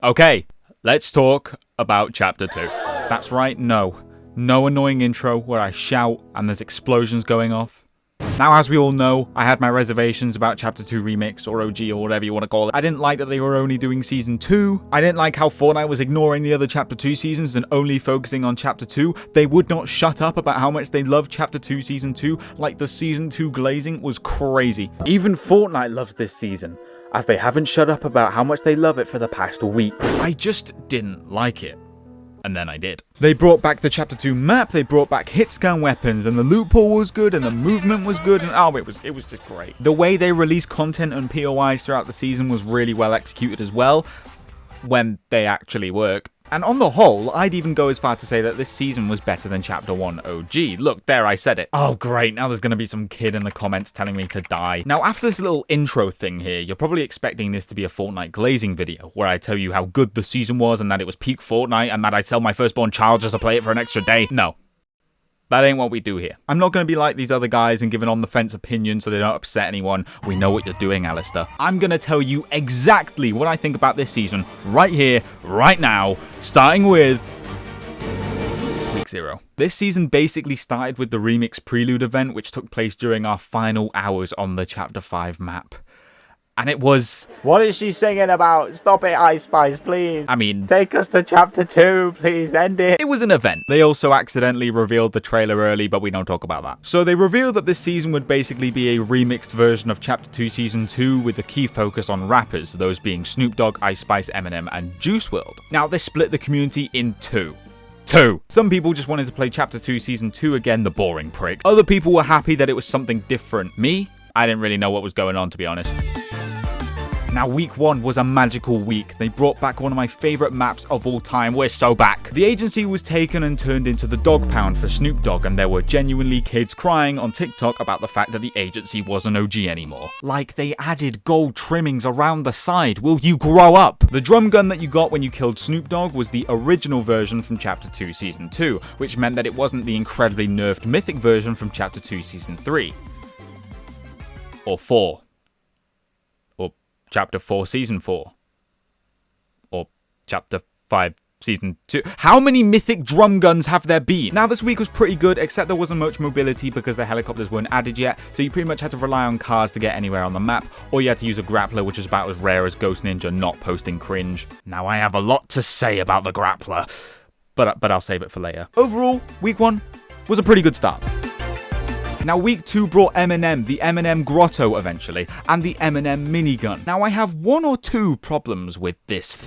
Okay, let's talk about Chapter 2. That's right, no annoying intro where I shout and there's explosions going off. Now, as we all know, I had my reservations about Chapter 2 Remix, or OG, or whatever you want to call it. I didn't like that they were only doing Season 2. I didn't like how Fortnite was ignoring the other Chapter 2 seasons and only focusing on Chapter 2. They would not shut up about how much they loved Chapter 2 Season 2. Like, the Season 2 glazing was crazy. Even Fortnite loves this season, as they haven't shut up about how much they love it for the past week. I just didn't like it. And then I did. They brought back the Chapter 2 map, they brought back hit scan weapons, and the loot pool was good, and the movement was good, and it was just great. The way they released content and POIs throughout the season was really well executed as well, when they actually work. And on the whole, I'd even go as far to say that this season was better than Chapter 1 OG. Look, there, I said it. Oh, great, now there's gonna be some kid in the comments telling me to die. Now, after this little intro thing here, you're probably expecting this to be a Fortnite glazing video, where I tell you how good the season was, and that it was peak Fortnite, and that I'd sell my firstborn child just to play it for an extra day. No. That ain't what we do here. I'm not going to be like these other guys and give an on-the-fence opinion so they don't upset anyone. We know what you're doing, Alistair. I'm going to tell you exactly what I think about this season right here, right now, starting with Week 0. This season basically started with the Remix Prelude event, which took place during our final hours on the Chapter 5 map. And it was... What is she singing about? Stop it, Ice Spice, please. I mean... Take us to Chapter 2, please, end it. It was an event. They also accidentally revealed the trailer early, but we don't talk about that. So they revealed that this season would basically be a remixed version of Chapter 2 Season 2 with a key focus on rappers, those being Snoop Dogg, Ice Spice, Eminem, and Juice WRLD. Now, they split the community in two. Some people just wanted to play Chapter 2 Season 2 again, the boring prick. Other people were happy that it was something different. Me? I didn't really know what was going on, to be honest. Now, Week 1 was a magical week. They brought back one of my favourite maps of all time. We're so back. The agency was taken and turned into the dog pound for Snoop Dogg, and there were genuinely kids crying on TikTok about the fact that the agency wasn't OG anymore. Like, they added gold trimmings around the side. Will you grow up? The drum gun that you got when you killed Snoop Dogg was the original version from Chapter 2 Season 2, which meant that it wasn't the incredibly nerfed mythic version from Chapter 2 Season 3. Or 4. Chapter 4 Season 4. Or Chapter 5 Season 2. How many mythic drum guns have there been? Now, this week was pretty good, except there wasn't much mobility because the helicopters weren't added yet, so you pretty much had to rely on cars to get anywhere on the map, or you had to use a grappler, which is about as rare as Ghost Ninja not posting cringe. Now, I have a lot to say about the grappler, but I'll save it for later. Overall, Week 1 was a pretty good start. Now, Week 2 brought Eminem, the Eminem Grotto eventually, and the Eminem minigun. Now, I have one or two problems with this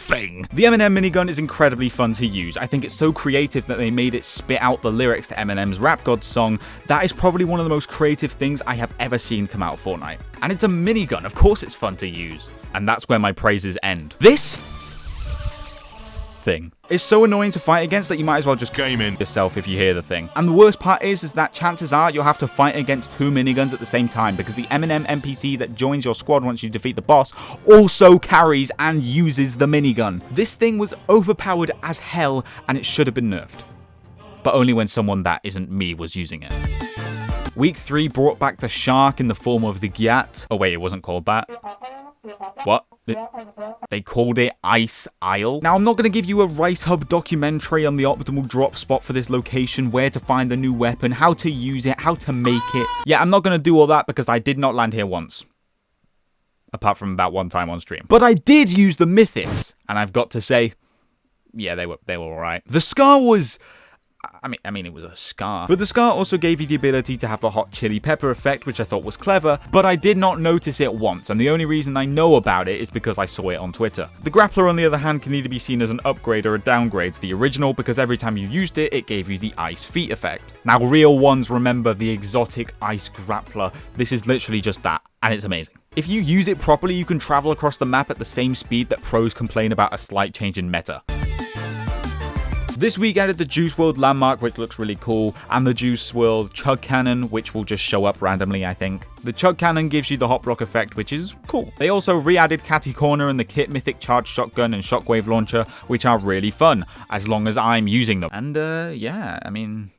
thing. The Eminem minigun is incredibly fun to use. I think it's so creative that they made it spit out the lyrics to Eminem's Rap God song. That is probably one of the most creative things I have ever seen come out of Fortnite. And it's a minigun, of course it's fun to use. And that's where my praises end. This thing is so annoying to fight against that you might as well just game in yourself if you hear the thing. And the worst part is that chances are you'll have to fight against two miniguns at the same time, because the Eminem NPC that joins your squad once you defeat the boss also carries and uses the minigun. This thing was overpowered as hell, and it should have been nerfed. But only when someone that isn't me was using it. Week 3 brought back the shark in the form of the Gyat. Oh wait, it wasn't called that. What? They called it Ice Isle. Now, I'm not going to give you a Rice Hub documentary on the optimal drop spot for this location, where to find the new weapon, how to use it, how to make it. Yeah, I'm not going to do all that because I did not land here once. Apart from about one time on stream. But I did use the mythics, and I've got to say, yeah, they were alright. The scar was... I mean, it was a scar. But the scar also gave you the ability to have the hot chili pepper effect, which I thought was clever, but I did not notice it once, and the only reason I know about it is because I saw it on Twitter. The grappler, on the other hand, can either be seen as an upgrade or a downgrade to the original, because every time you used it, it gave you the ice feet effect. Now, real ones remember the exotic ice grappler. This is literally just that, and it's amazing. If you use it properly, you can travel across the map at the same speed that pros complain about a slight change in meta. This week added the Juice WRLD landmark, which looks really cool, and the Juice WRLD chug cannon, which will just show up randomly, I think. The chug cannon gives you the hop rock effect, which is cool. They also re-added Catty Corner and the Kit Mythic Charge Shotgun and Shockwave Launcher, which are really fun, as long as I'm using them. And yeah, I mean,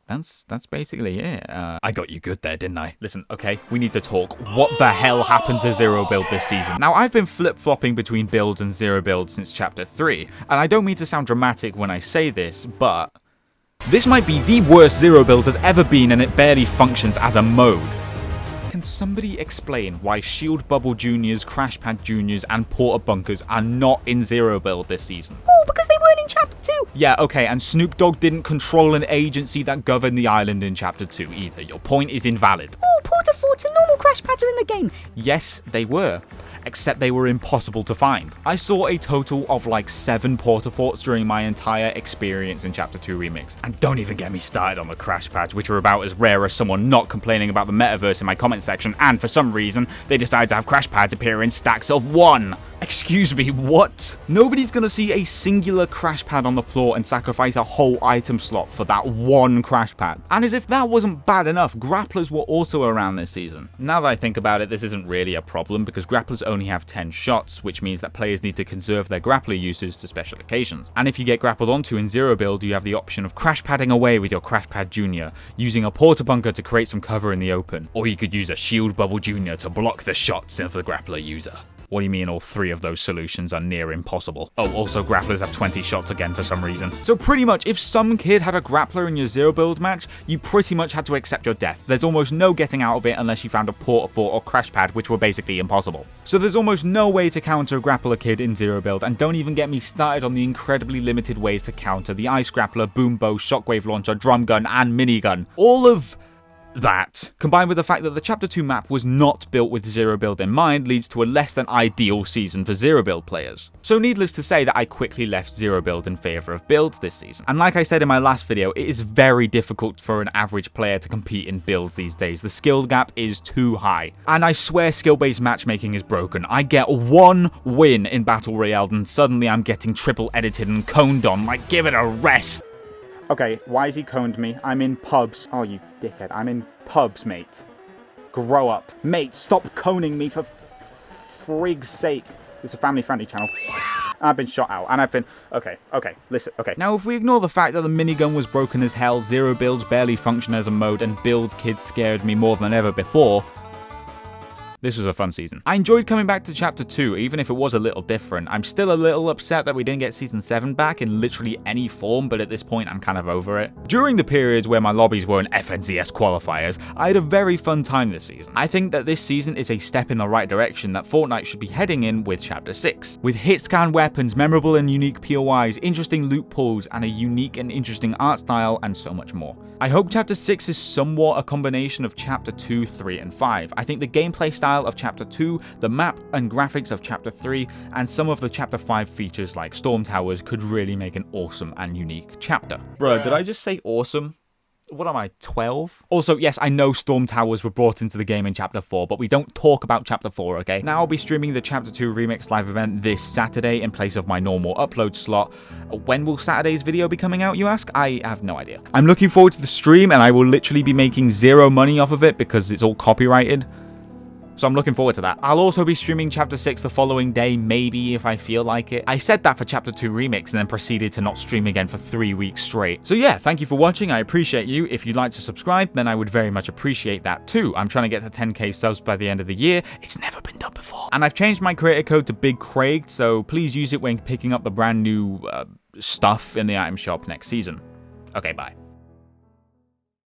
that's basically it. I got you good there, didn't I? Listen, okay, we need to talk. What the hell happened to Zero Build this season? Now, I've been flip-flopping between builds and Zero Build since Chapter 3, and I don't mean to sound dramatic when I say this, but this might be the worst Zero Build has ever been, and it barely functions as a mode. Can somebody explain why Shield Bubble Juniors, Crash Pad Juniors, and Porter Bunkers are not in Zero Build this season? Oh, because they weren't in Chapter 2. Yeah, okay, and Snoop Dogg didn't control an agency that governed the island in Chapter 2 either. Your point is invalid. Oh, Porter Forts and normal Crash Pads are in the game. Yes, they were. Except they were impossible to find. I saw a total of like 7 Porter Forts during my entire experience in Chapter 2 Remix. And don't even get me started on the Crash Pads, which are about as rare as someone not complaining about the metaverse in my comment section, and for some reason, they decided to have Crash Pads appear in stacks of 1. Excuse me, what? Nobody's gonna see a singular Crash Pad on the floor and sacrifice a whole item slot for that 1 Crash Pad. And as if that wasn't bad enough, grapplers were also around this season. Now that I think about it, this isn't really a problem because grapplers only have 10 shots, which means that players need to conserve their grappler uses to special occasions. And if you get grappled onto in Zero Build, you have the option of Crash Padding away with your Crash Pad Junior, using a Porter Bunker to create some cover in the open, or you could use a Shield Bubble Junior to block the shots of the grappler user. What do you mean all 3 of those solutions are near impossible? Oh, also grapplers have 20 shots again for some reason. So pretty much, if some kid had a grappler in your Zero Build match, you pretty much had to accept your death. There's almost no getting out of it unless you found a Porter Fort or Crash Pad, which were basically impossible. So there's almost no way to counter a grappler kid in Zero Build, and don't even get me started on the incredibly limited ways to counter the Ice Grappler, Boom Bow, Shockwave Launcher, Drum Gun, and Minigun. All of that, combined with the fact that the Chapter 2 map was not built with Zero Build in mind, leads to a less than ideal season for Zero Build players. So needless to say that I quickly left Zero Build in favour of builds this season. And like I said in my last video, it is very difficult for an average player to compete in builds these days. The skill gap is too high. And I swear skill-based matchmaking is broken. I get 1 win in Battle Royale and suddenly I'm getting triple edited and coned on, like give it a rest. Okay, why has he coned me? I'm in pubs. Oh, you dickhead. I'm in pubs, mate. Grow up. Mate, stop coning me for frig's sake. It's a family-friendly channel. I've been shot out, and I've been... Okay, listen, okay. Now, if we ignore the fact that the minigun was broken as hell, Zero Builds barely function as a mode, and Builds kids scared me more than ever before, this was a fun season. I enjoyed coming back to Chapter 2, even if it was a little different. I'm still a little upset that we didn't get Season 7 back in literally any form, but at this point I'm kind of over it. During the periods where my lobbies were in FNCS qualifiers, I had a very fun time this season. I think that this season is a step in the right direction that Fortnite should be heading in with Chapter 6. With hit scan weapons, memorable and unique POIs, interesting loot pools, and a unique and interesting art style, and so much more. I hope Chapter 6 is somewhat a combination of Chapter 2, 3, and 5. I think the gameplay style of Chapter 2, the map and graphics of Chapter 3, and some of the Chapter 5 features like Storm Towers could really make an awesome and unique chapter. Bro, did I just say awesome? What am I, 12? Also, yes, I know Storm Towers were brought into the game in Chapter 4, but we don't talk about Chapter 4, okay? Now I'll be streaming the Chapter 2 Remix live event this Saturday in place of my normal upload slot. When will Saturday's video be coming out, you ask? I have no idea. I'm looking forward to the stream, and I will literally be making 0 money off of it because it's all copyrighted. So I'm looking forward to that. I'll also be streaming Chapter 6 the following day, maybe, if I feel like it. I said that for Chapter 2 Remix and then proceeded to not stream again for 3 weeks straight. So yeah, thank you for watching. I appreciate you. If you'd like to subscribe, then I would very much appreciate that too. I'm trying to get to 10k subs by the end of the year. It's never been done before. And I've changed my creator code to TheBigCraigd, so please use it when picking up the brand new stuff in the item shop next season. Okay, bye.